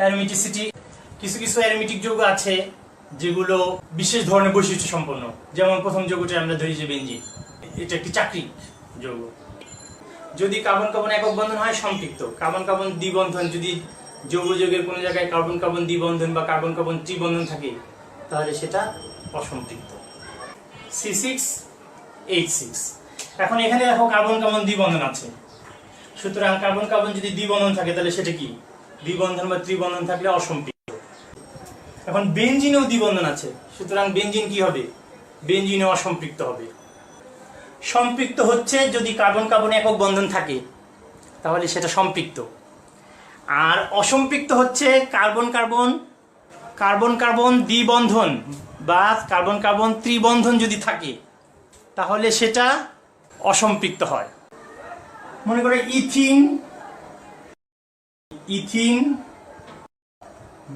Aromaticity, কিছু কিছু aromatic যৌগ আছে যেগুলো বিশেষ ধরনের বৈশিষ্ট্য সম্পন্ন। যেমন প্রথম যৌগটি আমরা ধরি যে বেনজিন, এটা একটি চাকরিক যৌগ। যদি কার্বন কার্বন একক বন্ধন হয় সম্পৃক্ত, কার্বন কার্বন দ্বিবন্ধন, যদি যৌগ যৌগের কোনো জায়গায় কার্বন কার্বন দ্বিবন্ধন বা কার্বন কার্বন ত্রিবন্ধন থাকে তাহলে সেটা অসম্পৃক্ত। C6H6। এখন এখানে দেখো কার্বন কার্বন দ্বিবন্ধন আছে, সুতরাং কার্বন কার্বন যদি দ্বিবন্ধন থাকে তাহলে সেটা কি দ্বিবন্ধন বা ত্রিবন্ধন থাকলে অসম্পৃক্ত। এখন বেনজিনেও দ্বিবন্ধন আছে, সুতরাং বেনজিন কি হবে? বেনজিনে অসম্পৃক্ত হবে। সম্পৃক্ত হচ্ছে যদি কার্বন কার্বন একক বন্ধন থাকে তাহলে সেটা সম্পৃক্ত। আর অসম্পৃক্ত হচ্ছে কার্বন কার্বন কার্বন কার্বন দ্বিবন্ধন বা কার্বন কার্বন ত্রিবন্ধন যদি থাকে তাহলে সেটা অসম্পৃক্ত হয়। মনে করে ইথিন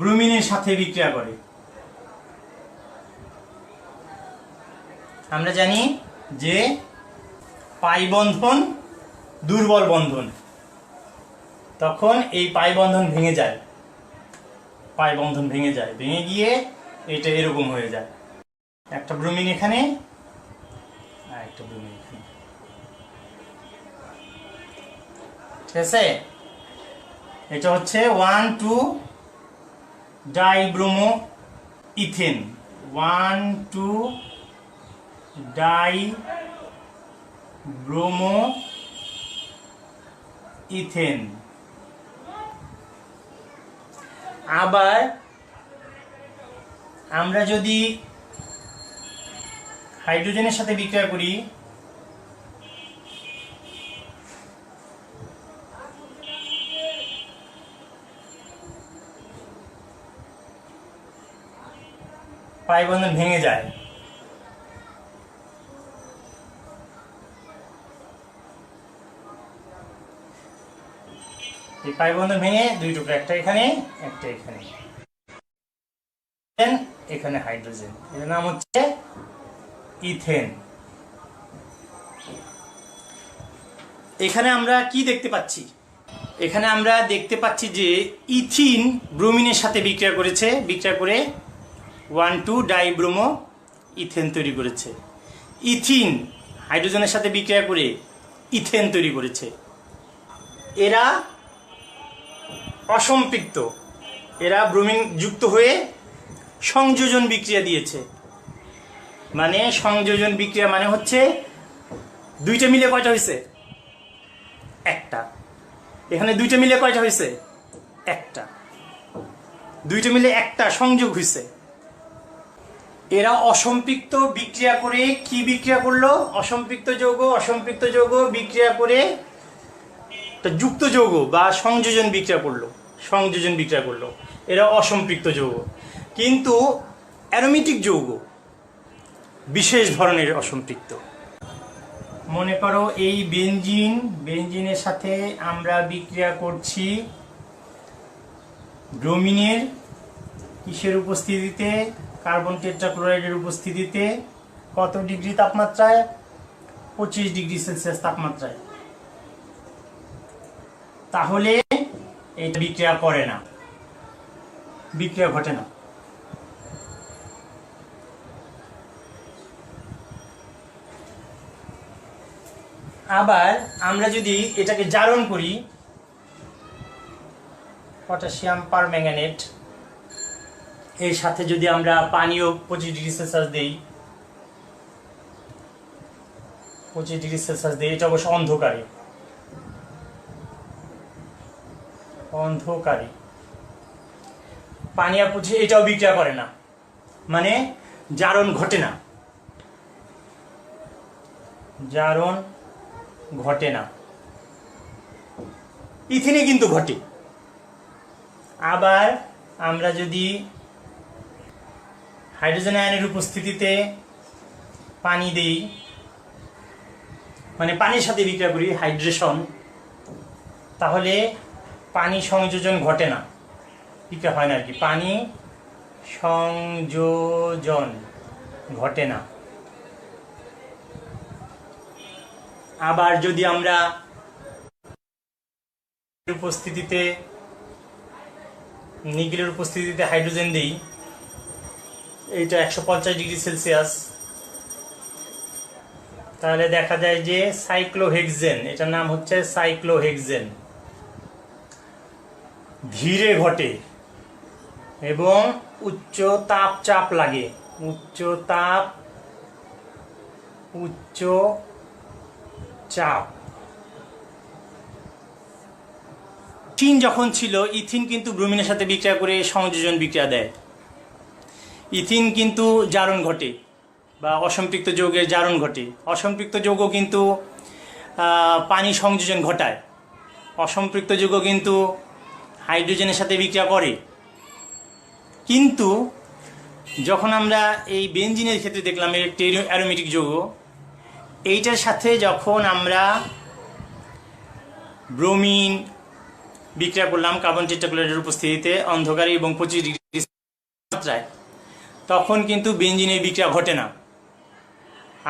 ব্রোমিনের সাথে বিক্রিয়া করে। আমরা জানি যে পাই বন্ধন দুর্বল বন্ধন, তখন এই পাই বন্ধন ভেঙে যায়, ভেঙে গিয়ে এটা এরকম হয়ে যায়, একটা ব্রোমিন এখানে আর একটা ব্রোমিন এখানে, ঠিক আছে? এটা হচ্ছে 1,2 ডাইব্রোমো ইথেন, 1,2 ডাইব্রোমো ইথেন। আবার আমরা যদি হাইড্রোজেনের সাথে বিক্রিয়া করি পাই বন্ধন ভেঙে যায়, এই পাই বন্ধন ভেঙে দুই টুকরা, একটা এখানে একটা এখানে, এখানে হাইড্রোজেন, এর নাম হচ্ছে ইথেন। এখানে আমরা কি দেখতে পাচ্ছি? এখানে আমরা দেখতে পাচ্ছি যে ইথিন ব্রোমিনের সাথে বিক্রিয়া করেছে, বিক্রিয়া করে 1,2 ডাইব্রোমো ইথেন তৈরি করেছে। ইথিন হাইড্রোজেনের সাথে বিক্রিয়া করে ইথেন তৈরি করেছে। এরা অসম্পৃক্ত, এরা ব্রোমিন যুক্ত হয়ে সংযোজন বিক্রিয়া দিয়েছে। মানে সংযোজন বিক্রিয়া মানে হচ্ছে দুইটা মিলে কয়টা হয়েছে? একটা। এখানে দুইটা মিলে কয়টা হয়েছে? একটা। দুইটা মিলে একটা সংযোগ হয়েছে। এরা অসম্পৃক্ত বিক্রিয়া করে কি বিক্রিয়া করলো? অসম্পৃক্ত যৌগ বিক্রিয়া করে যুক্ত যৌগ বা সংযোজন বিক্রিয়া করলো। এরা অসম্পৃক্ত যৌগ। কিন্তু অ্যারোমেটিক যৌগ বিশেষ ধরনের অসম্পৃক্ত। মনে করো এই বেনজিনের সাথে আমরা বিক্রিয়া করছি ব্রোমিনের কিসের উপস্থিতিতে? কার্বন টেট্রাক্লোরাইডের উপস্থিতিতে। কত ডিগ্রি তাপমাত্রায়? 25 ডিগ্রি সেলসিয়াস তাপমাত্রায়। তাহলে এটা বিক্রিয়া করে না, বিক্রিয়া ঘটে না। আবার আমরা যদি এটাকে জারণ করি, পটাশিয়াম পারম্যাঙ্গানেট এর সাথে যদি আমরা পানিও 25 ডিগ্রি সেলসিয়াস দেই, 25 ডিগ্রি সেলসিয়াস দেই, এটা অবশ্য অন্ধকারে, পানি আর 25, এটাও বিক্রিয়া করে না, মানে জারণ ঘটে না, ইথিনে কিন্তু ঘটে। আবার আমরা যদি হাইড্রোজেন আয়নের উপস্থিতিতে পানি দেই, মানে পানির সাথে বিক্রিয়া করি, হাইড্রেশন, তাহলে পানি সংযোজন ঘটে না, বিক্রিয়া হয় না আর কি, পানি সংযোজন ঘটে না। আবার যদি আমরা উপস্থিতিতে নিকেলের উপস্থিতিতে হাইড্রোজেন দিই, এইটা 150 ডিগ্রি সেলসিয়াস, তাহলে দেখা যায় যে সাইক্লোহেক্সেন, এটার নাম হচ্ছে সাইক্লোহেক্সেন, ধীরে ঘটে এবং উচ্চ তাপ চাপ লাগে, উচ্চ তাপ উচ্চ চাপ। ইথিন যখন ছিল, ইথিন কিন্তু ব্রোমিনের সাথে বিক্রিয়া করে সংযোজন বিক্রিয়া দেয়। ইথিন কিন্তু জারণ ঘটে বা অসম্পৃক্ত যৌগের জারণ ঘটে। অসম্পৃক্ত যৌগ কিন্তু পানি সংযোজন ঘটায়। অসম্পৃক্ত যৌগ কিন্তু হাইড্রোজেনের সাথে বিক্রিয়া করে। কিন্তু যখন আমরা এই বেনজিনের ক্ষেত্রে দেখলাম, এর একটি অ্যারোমেটিক যৌগ, এইটার সাথে যখন আমরা ব্রোমিন বিক্রিয়া করলাম কার্বন টেট্রাক্লোরাইডের উপস্থিতিতে অন্ধকারে এবং 25 ডিগ্রি মাত্রায়, তখন কিন্তু বেনজিনের বিক্রিয়া ঘটে না।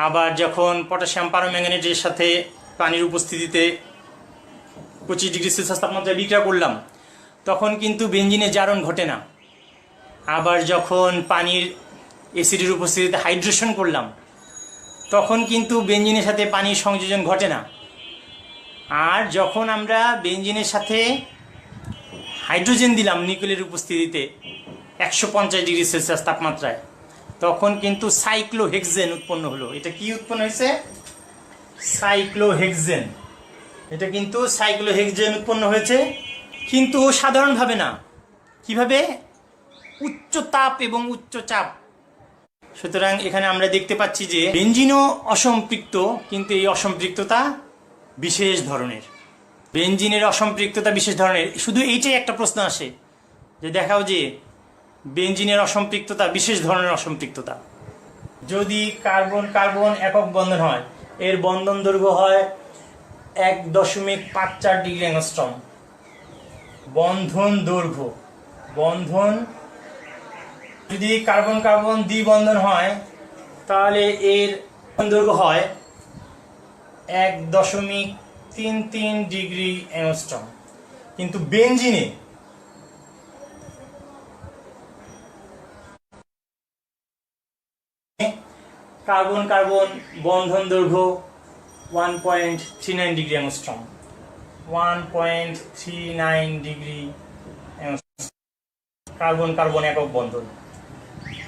আবার যখন পটাশিয়াম পারম্যাঙ্গানেটের সাথে পানির উপস্থিতিতে 25 ডিগ্রি সেলসিয়াস তাপমাত্রায় বিক্রিয়া করলাম, তখন কিন্তু বেনজিনের জারণ ঘটে না। আবার যখন পানির অ্যাসিডের উপস্থিতিতে হাইড্রেশন করলাম, তখন কিন্তু বেনজিনের সাথে পানির সংযোজন ঘটে না। আর যখন আমরা বেনজিনের সাথে হাইড্রোজেন দিলাম নিকেলের উপস্থিতিতে 150 ডিগ্রি সেলসিয়াস তাপমাত্রায়, তখন কিন্তু সাইক্লোহেক্সেন উৎপন্ন হলো। এটা কি উৎপন্ন হয়েছে? সাইক্লোহেক্সেন। এটা কিন্তু সাইক্লোহেক্সেন উৎপন্ন হয়েছে, কিন্তু সাধারণভাবে না। কিভাবে? উচ্চ তাপ এবং উচ্চ চাপ। সুতরাং এখানে আমরা দেখতে পাচ্ছি যে বেনজিনও অসম্পৃক্ত, কিন্তু এই অসম্পৃক্ততা বিশেষ ধরনের। বেনজিনের অসম্পৃক্ততা বিশেষ ধরনের। শুধু এইটাই একটা প্রশ্ন আসে যে দেখাও যে বেনজিনের অসম্পৃক্ততা বিশেষ ধরনের অসম্পৃক্ততা। যদি কার্বন কার্বন একক বন্ধন হয়, এর বন্ধন দৈর্ঘ্য হয় 1.54 ডিগ্রি অ্যাংস্ট্রম। বন্ধন দৈর্ঘ্য, বন্ধন যদি কার্বন কার্বন দ্বিবন্ধন হয়, তাহলে এর দৈর্ঘ্য হয় 1.33 ডিগ্রি অ্যাংস্ট্রম। কিন্তু বেনজিনে কার্বন কার্বন বন্ধন দৈর্ঘ্য 1.39 degree angstrom. 1.39 degree carbon carbon একক বন্ধন।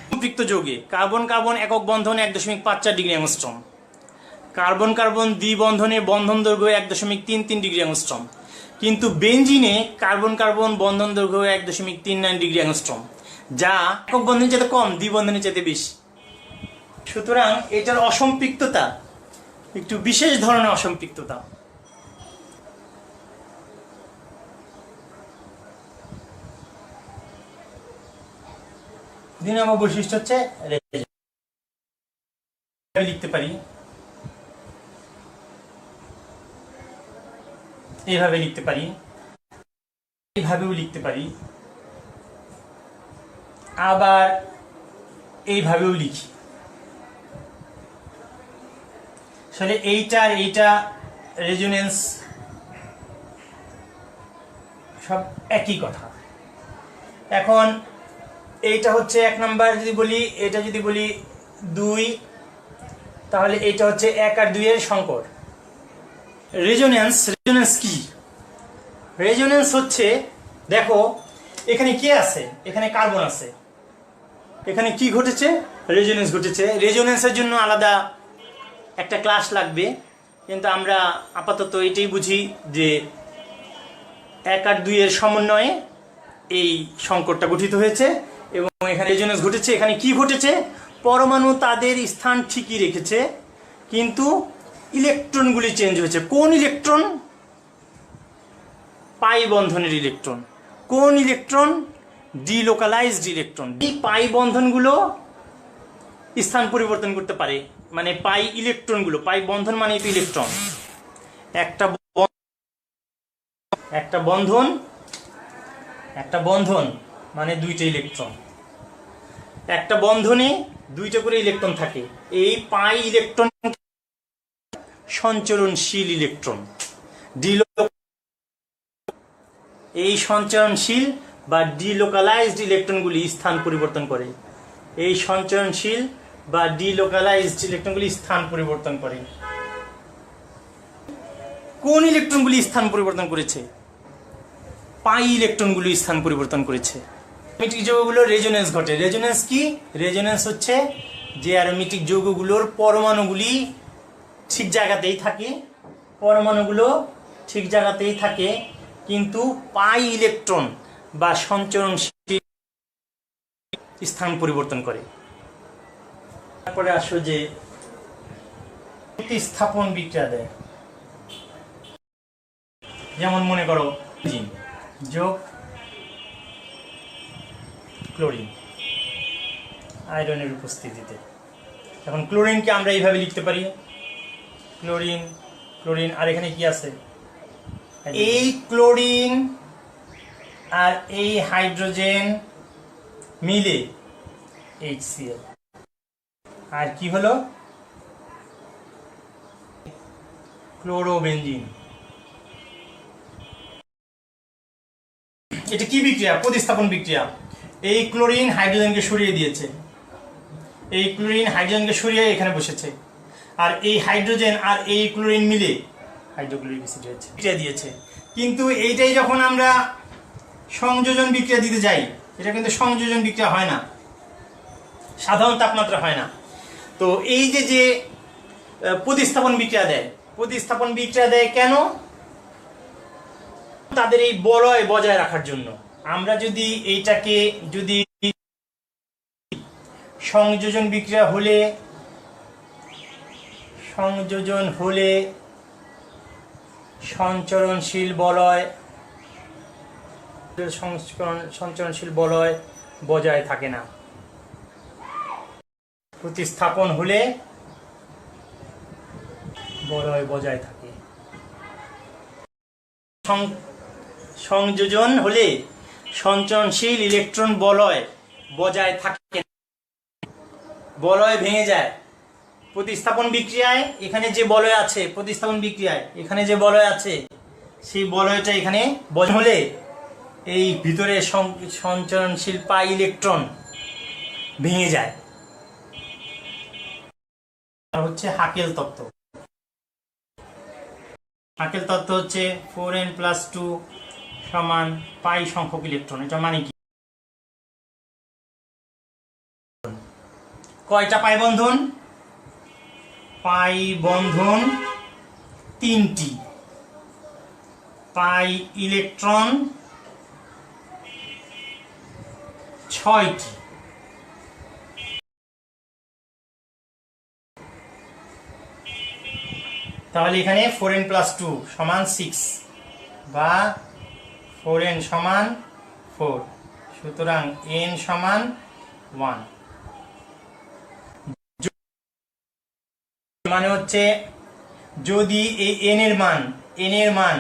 সম্পৃক্ত যৌগে কার্বন কার্বন একক বন্ধন 1.54 ডিগ্রি অ্যাংস্ট্রম। কার্বন কার্বন দ্বিবন্ধনে বন্ধন দৈর্ঘ্য 1.33 ডিগ্রি অ্যাংস্ট্রম। কিন্তু বেনজিনে কার্বন কার্বন বন্ধন দৈর্ঘ্য 1.39 ডিগ্রি অ্যাংস্ট্রম, যা একক বন্ধনের চাইতে কম, দ্বিবন্ধনের চাইতে বেশি। সুতরাং এটার অসম্পৃক্ততা একটু বিশেষ ধরনের অসম্পৃক্ততা। 2 নম্বর বৈশিষ্ট্য হচ্ছে লিখতে পারি, এইভাবে লিখতে পারি, এইভাবেও লিখতে পারি, আবার এইভাবেও লিখি। আসলে এইটা এইটা রেজোনেন্স সব একই কথা। এখন এইটা হচ্ছে 1 নাম্বার যদি বলি, এটা যদি বলি 2, তাহলে এইটা হচ্ছে 1 আর 2 এর সংকর। রেজোনেন্স কি? রেজোনেন্স হচ্ছে, দেখো এখানে কে আছে? এখানে কার্বন আছে। এখানে কি ঘটেছে? রেজোনেন্স ঘটেছে। রেজোনেন্সের জন্য আলাদা একটা ক্লাস লাগবে, কিন্তু আমরা আপাতত এটাই বুঝি যে 1 আর 2 এর সমন্বয়ে এই সংকরটা গঠিত হয়েছে এবং এখানে রেজোনেন্স ঘটেছে। এখানে কি ঘটেছে? পরমাণু তাদের স্থান ঠিকই রেখেছে, কিন্তু ইলেকট্রনগুলি চেঞ্জ হয়েছে। কোন ইলেকট্রন? পাই বন্ধনের ইলেকট্রন। কোন ইলেকট্রন? Delocalised electron. এই পাই বন্ধনগুলো স্থান পরিবর্তন করতে পারে, মানে পাই ইলেকট্রনগুলো, পাই বন্ধন মানে তো ইলেকট্রন। একটা বন্ধন মানে 2টা ইলেকট্রন। একটা বন্ধনে 2টা করে ইলেকট্রন থাকে। এই পাই ইলেকট্রন সঞ্চরণশীল ইলেকট্রন। এই সঞ্চরণশীল বা ডিলোকালাইজড ইলেকট্রনগুলি স্থান পরিবর্তন করে। এই সঞ্চরণশীল বা ডিলোকালাইজড ইলেকট্রনগুলি স্থান পরিবর্তন করে। কোন ইলেকট্রনগুলি স্থান পরিবর্তন করেছে? পাই ইলেকট্রনগুলি স্থান পরিবর্তন করেছে। অ্যারোমেটিক যৌগগুলোর রেজোনেন্স ঘটে। রেজোনেন্স কি? রেজোনেন্স হচ্ছে যে অ্যারোমেটিক যৌগগুলোর পরমাণুগুলি ঠিক জায়গাতেই থাকে, পরমাণুগুলো ঠিক জায়গাতেই থাকে, কিন্তু পাই ইলেকট্রন বা সঞ্চরণশীল স্থান পরিবর্তন করে। তারপরে আসো যে প্রতিস্থাপন বিক্রিয়া দেয়। যেমন মনে করো যোগ ক্লোরিন আয়রনের উপস্থিতিতে। এখন ক্লোরিনকে আমরা এইভাবে লিখতে পারি, ক্লোরিন ক্লোরিন, আর এখানে কি আছে? এই ক্লোরিন আর এই হাইড্রোজেন মিলে HCl, আর কি হলো? ক্লোরোবেনজিন। এটা কি বিক্রিয়া? প্রতিস্থাপন বিক্রিয়া। এই ক্লোরিন হাইড্রোজেনকে সরিয়ে দিয়েছে, এই ক্লোরিন হাইড্রোজেনকে সরিয়ে এখানে বসেছে, আর এই হাইড্রোজেন আর এই ক্লোরিন মিলে হাইড্রোক্লোরিক অ্যাসিড হয়েছে, বিক্রিয়া দিয়েছে। কিন্তু এইটাই যখন আমরা সংযোজন বিক্রিয়া দিতে যাই, এটা কিন্তু সংযোজন বিক্রিয়া হয় না, সাধারণ তাপমাত্রা হয় না। তো এই যে প্রতিস্থাপন বিক্রিয়া দেয়, প্রতিস্থাপন বিক্রিয়া দেয় কেন? তাদের এই বলয় বজায় রাখার জন্য। আমরা যদি এইটাকে যদি সংযোজন বিক্রিয়া হলে সঞ্চরণশীল বলয় বজায় থাকে না। প্রতিস্থাপন হলে বলয় বজায় থাকে। সংযোজন হলে সঞ্চরণশীল ইলেকট্রন বলয় বজায় থাকে, বলয় ভেঙে যায়। প্রতিস্থাপন বিক্রিয়ায় এখানে যে বলয় আছে, প্রতিস্থাপন বিক্রিয়ায় এখানে যে বলয় আছে, সেই বলয়টা এখানে বজায় হলে এই ভিতরে সঞ্চরণশীল পাই ইলেকট্রন ভেঙে যায়। হচ্ছে হাকেল তত্ত্ব। হাকেল তত্ত্ব হচ্ছে 4n+2 সমান পাই সংখ্যক ইলেকট্রন। এটা মানে কি? কয়টা পাই বন্ধন? পাই বন্ধন 3টি, পাই ইলেকট্রন 6টি। তাহলে এখানে 4n+2 সমান 6 বা 4n সমান 4, সুতরাং n সমান 1। মানে হচ্ছে যদি এই n এর মান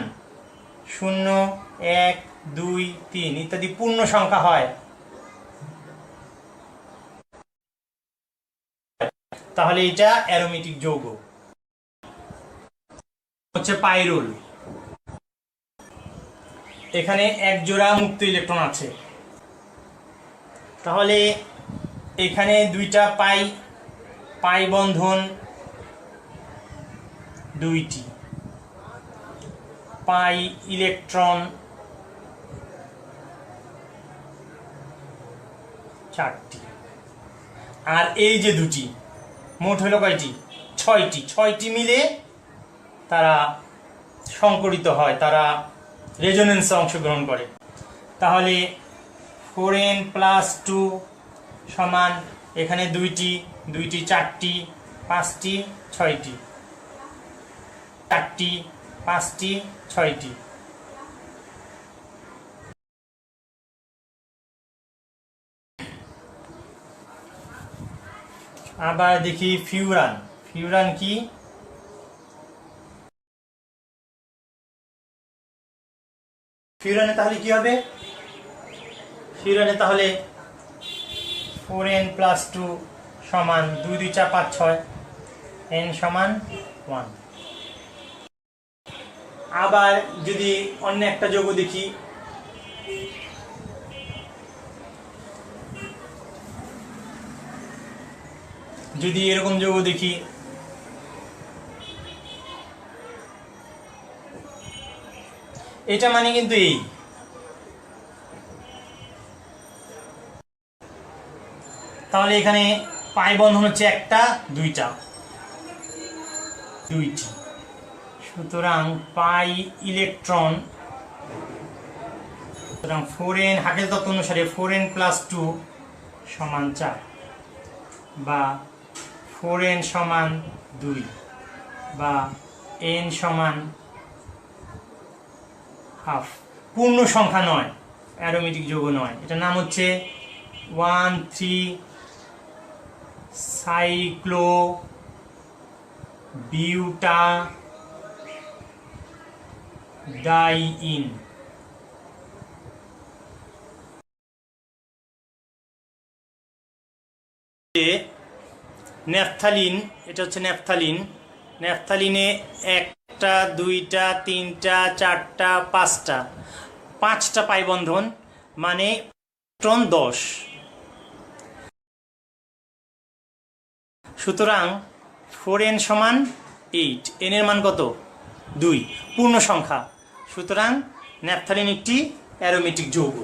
0, 1, 2, 3 ইত্যাদি পূর্ণ সংখ্যা হয়, তাহলে এটা অ্যারোমেটিক যৌগ। হচ্ছে পাইরুল। এখানে এক জোড়া মুক্ত ইলেকট্রন আছে, তাহলে এখানে দুইটা পাই বন্ধন 2টি, পাই ইলেকট্রন 4টি, আর এই যে দুটি, মোট হলো কয়টি? 6টি মিলে তারা সংকরিত হয়, তারা রেজোনেন্সে অংশগ্রহণ করে। তাহলে 4n+2 সমান এখানে 2টি 4টি 5টি 6টি, 4টি 5টি 6টি। আবার দেখি ফিউরান। ফিউরান কি? ফিউরানে তাহলে কি হবে? ফিউরানে তাহলে 4n+2 সমান 2, 2, 4, 5, 6, n সমান 1। আবার যদি অন্য একটা যৌগ দেখি, যদি এরকম যৌগ দেখি, এটা মানে কিন্তু এই, তাহলে এখানে পাই বন্ধন হচ্ছে একটা, দুইটি, সুতরাং পাই ইলেকট্রন, সুতরাং 4n হাকেল তত্ত্ব অনুসারে 4n + 2 সমান 4, বা 4n সমান 2, বা n সমান হাফ। পূর্ণ সংখ্যা নয়, অ্যারোমেটিক যৌগ নয়। এটার নাম হচ্ছে 1,3-সাইক্লোবিউটাডাইইন। ন্যাপথালিন, এটা হচ্ছে ন্যাপথালিন। ন্যাপথালিনে একটা, দুইটা, তিনটা, চারটা, পাঁচটা পাই বন্ধন, মানে ইলেকট্রন 10। সুতরাং 4n সমান 8, n এর মান কত? 2, পূর্ণ সংখ্যা। সুতরাং ন্যাপথালিন একটি অ্যারোমেটিক যৌগ।